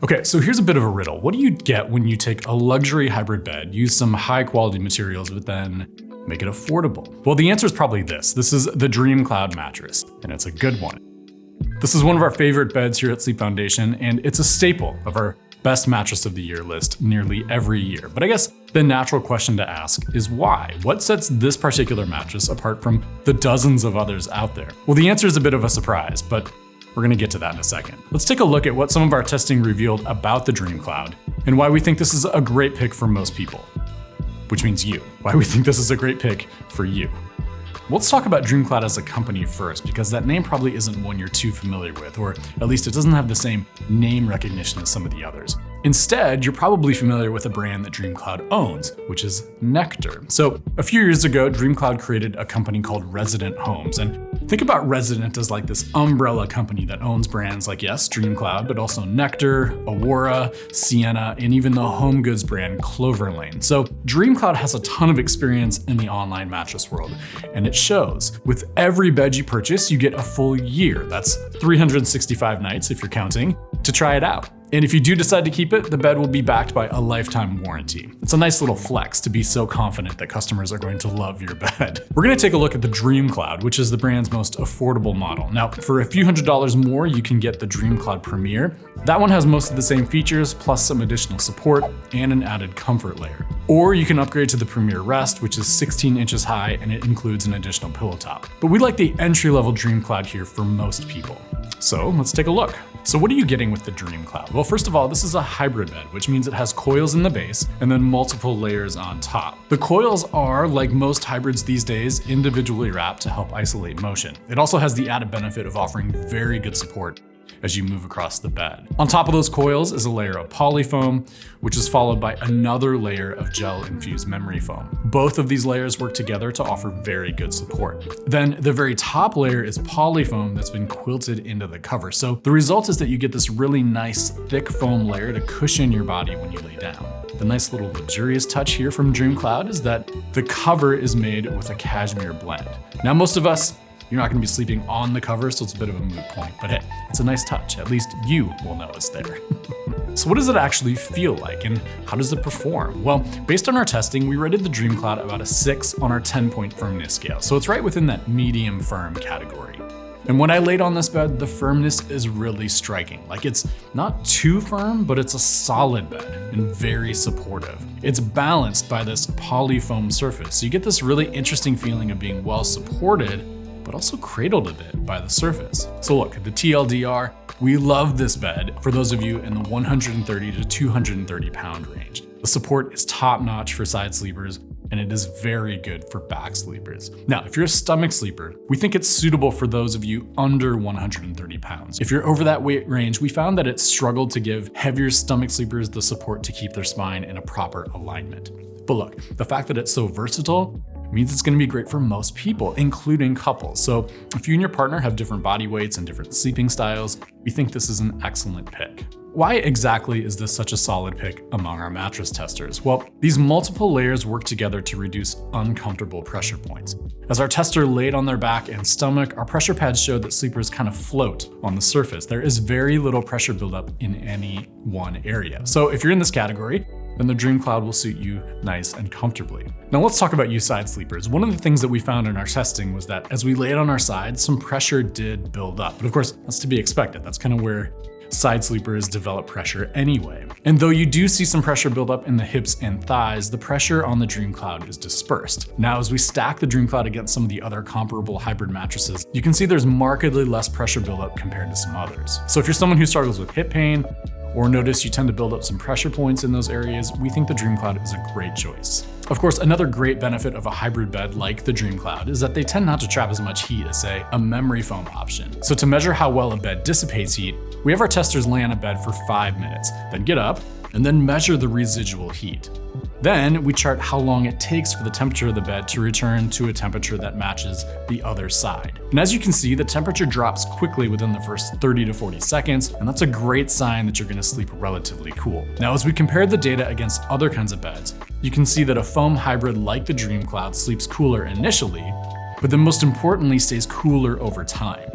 Okay, so here's a bit of a riddle. What do you get when you take a luxury hybrid bed, use some high quality materials, but then make it affordable? Well, the answer is probably this. This is the DreamCloud Mattress, and it's a good one. This is one of our favorite beds here at Sleep Foundation, and it's a staple of our best mattress of the year list nearly every year. But I guess the natural question to ask is why? What sets this particular mattress apart from the dozens of others out there? Well, the answer is a bit of a surprise, but we're gonna get to that in a second. Let's take a look at what some of our testing revealed about the DreamCloud and why we think this is a great pick for most people, which means you. Why we think this is a great pick for you. Let's talk about DreamCloud as a company first, because that name probably isn't one you're too familiar with, or at least it doesn't have the same name recognition as some of the others. Instead, you're probably familiar with a brand that DreamCloud owns, which is Nectar. So a few years ago, DreamCloud created a company called Resident Homes. And think about Resident as like this umbrella company that owns brands like, yes, DreamCloud, but also Nectar, Aurora, Sienna, and even the home goods brand Clover Lane. So DreamCloud has a ton of experience in the online mattress world, and it shows. With every bed you purchase, you get a full year. That's 365 nights if you're counting, to try it out. And if you do decide to keep it, the bed will be backed by a lifetime warranty. It's a nice little flex to be so confident that customers are going to love your bed. We're gonna take a look at the DreamCloud, which is the brand's most affordable model. Now, for a few $100s more, you can get the DreamCloud Premier. That one has most of the same features, plus some additional support and an added comfort layer. Or you can upgrade to the Premier Rest, which is 16 inches high, and it includes an additional pillow top. But we like the entry-level DreamCloud here for most people. So let's take a look. So what are you getting with the DreamCloud? Well, first of all, this is a hybrid bed, which means it has coils in the base and then multiple layers on top. The coils are, like most hybrids these days, individually wrapped to help isolate motion. It also has the added benefit of offering very good support as you move across the bed. On top of those coils is a layer of polyfoam, which is followed by another layer of gel-infused memory foam. Both of these layers work together to offer very good support. Then the very top layer is polyfoam that's been quilted into the cover. So the result is that you get this really nice thick foam layer to cushion your body when you lay down. The nice little luxurious touch here from DreamCloud is that the cover is made with a cashmere blend. Now, most of us, you're not gonna be sleeping on the cover, so it's a bit of a moot point, but hey, it's a nice touch. At least you will know it's there. So what does it actually feel like, and how does it perform? Well, based on our testing, we rated the DreamCloud about a 6 on our 10-point firmness scale, so it's right within that medium firm category. And when I laid on this bed, the firmness is really striking. Like, it's not too firm, but it's a solid bed and very supportive. It's balanced by this polyfoam surface, so you get this really interesting feeling of being well supported, but also cradled a bit by the surface. So look, the TLDR, we love this bed for those of you in the 130 to 230 pound range. The support is top notch for side sleepers, and it is very good for back sleepers. Now, if you're a stomach sleeper, we think it's suitable for those of you under 130 pounds. If you're over that weight range, we found that it struggled to give heavier stomach sleepers the support to keep their spine in a proper alignment. But look, the fact that it's so versatile means it's gonna be great for most people, including couples. So if you and your partner have different body weights and different sleeping styles, we think this is an excellent pick. Why exactly is this such a solid pick among our mattress testers? Well, these multiple layers work together to reduce uncomfortable pressure points. As our tester laid on their back and stomach, our pressure pads showed that sleepers kind of float on the surface. There is very little pressure buildup in any one area. So if you're in this category, then the DreamCloud will suit you nice and comfortably. Now let's talk about you side sleepers. One of the things that we found in our testing was that as we laid on our sides, some pressure did build up. But of course, that's to be expected. That's kind of where side sleepers develop pressure anyway. And though you do see some pressure build up in the hips and thighs, the pressure on the DreamCloud is dispersed. Now, as we stack the DreamCloud against some of the other comparable hybrid mattresses, you can see there's markedly less pressure buildup compared to some others. So if you're someone who struggles with hip pain, or notice you tend to build up some pressure points in those areas, we think the DreamCloud is a great choice. Of course, another great benefit of a hybrid bed like the DreamCloud is that they tend not to trap as much heat as, say, a memory foam option. So to measure how well a bed dissipates heat, we have our testers lay on a bed for 5 minutes, then get up, and then measure the residual heat. Then we chart how long it takes for the temperature of the bed to return to a temperature that matches the other side. And as you can see, the temperature drops quickly within the first 30 to 40 seconds, and that's a great sign that you're gonna sleep relatively cool. Now, as we compare the data against other kinds of beds, you can see that a foam hybrid like the DreamCloud sleeps cooler initially, but then most importantly stays cooler over time.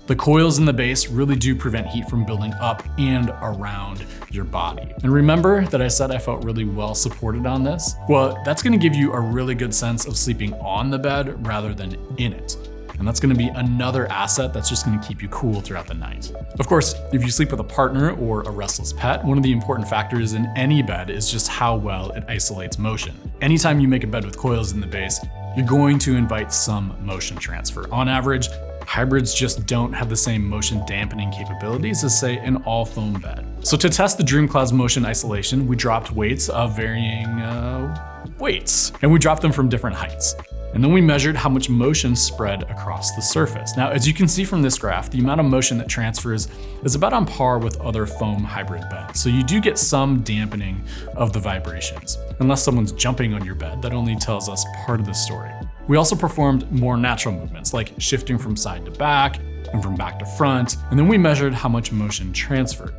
The coils in the base really do prevent heat from building up and around your body. And remember that I said I felt really well supported on this? Well, that's gonna give you a really good sense of sleeping on the bed rather than in it. And that's gonna be another asset that's just gonna keep you cool throughout the night. Of course, if you sleep with a partner or a restless pet, one of the important factors in any bed is just how well it isolates motion. Anytime you make a bed with coils in the base, you're going to invite some motion transfer. On average, hybrids just don't have the same motion dampening capabilities as, say, an all foam bed. So to test the DreamCloud's motion isolation, we dropped weights of varying weights, and we dropped them from different heights. And then we measured how much motion spread across the surface. Now, as you can see from this graph, the amount of motion that transfers is about on par with other foam hybrid beds. So you do get some dampening of the vibrations. Unless someone's jumping on your bed, that only tells us part of the story. We also performed more natural movements, like shifting from side to back and from back to front, and then we measured how much motion transferred.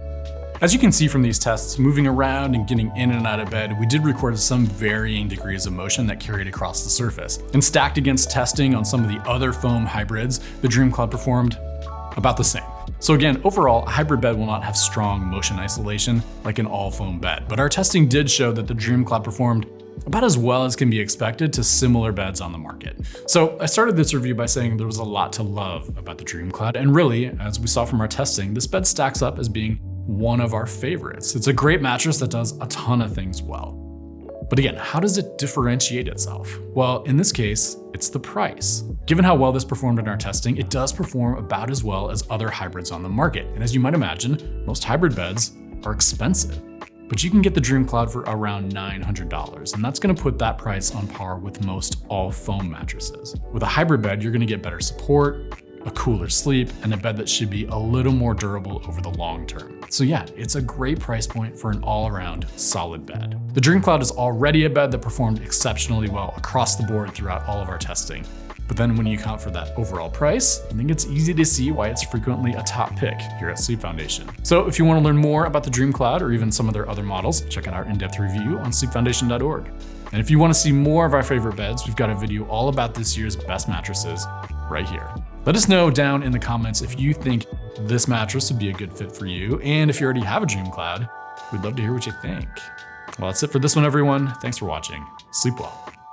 As you can see from these tests, moving around and getting in and out of bed, we did record some varying degrees of motion that carried across the surface. And stacked against testing on some of the other foam hybrids, the DreamCloud performed about the same. So again, overall, a hybrid bed will not have strong motion isolation like an all foam bed, but our testing did show that the DreamCloud performed about as well as can be expected to similar beds on the market. So I started this review by saying there was a lot to love about the DreamCloud, and really, as we saw from our testing, this bed stacks up as being one of our favorites. It's a great mattress that does a ton of things well. But again, how does it differentiate itself? Well, in this case, it's the price. Given how well this performed in our testing, it does perform about as well as other hybrids on the market. And as you might imagine, most hybrid beds are expensive. But you can get the DreamCloud for around $900, and that's gonna put that price on par with most all foam mattresses. With a hybrid bed, you're gonna get better support, a cooler sleep, and a bed that should be a little more durable over the long term. So yeah, it's a great price point for an all-around solid bed. The DreamCloud is already a bed that performed exceptionally well across the board throughout all of our testing. But then when you account for that overall price, I think it's easy to see why it's frequently a top pick here at Sleep Foundation. So if you want to learn more about the DreamCloud or even some of their other models, check out our in-depth review on sleepfoundation.org. And if you want to see more of our favorite beds, we've got a video all about this year's best mattresses right here. Let us know down in the comments if you think this mattress would be a good fit for you, and if you already have a DreamCloud, we'd love to hear what you think. Well, that's it for this one, everyone. Thanks for watching. Sleep well.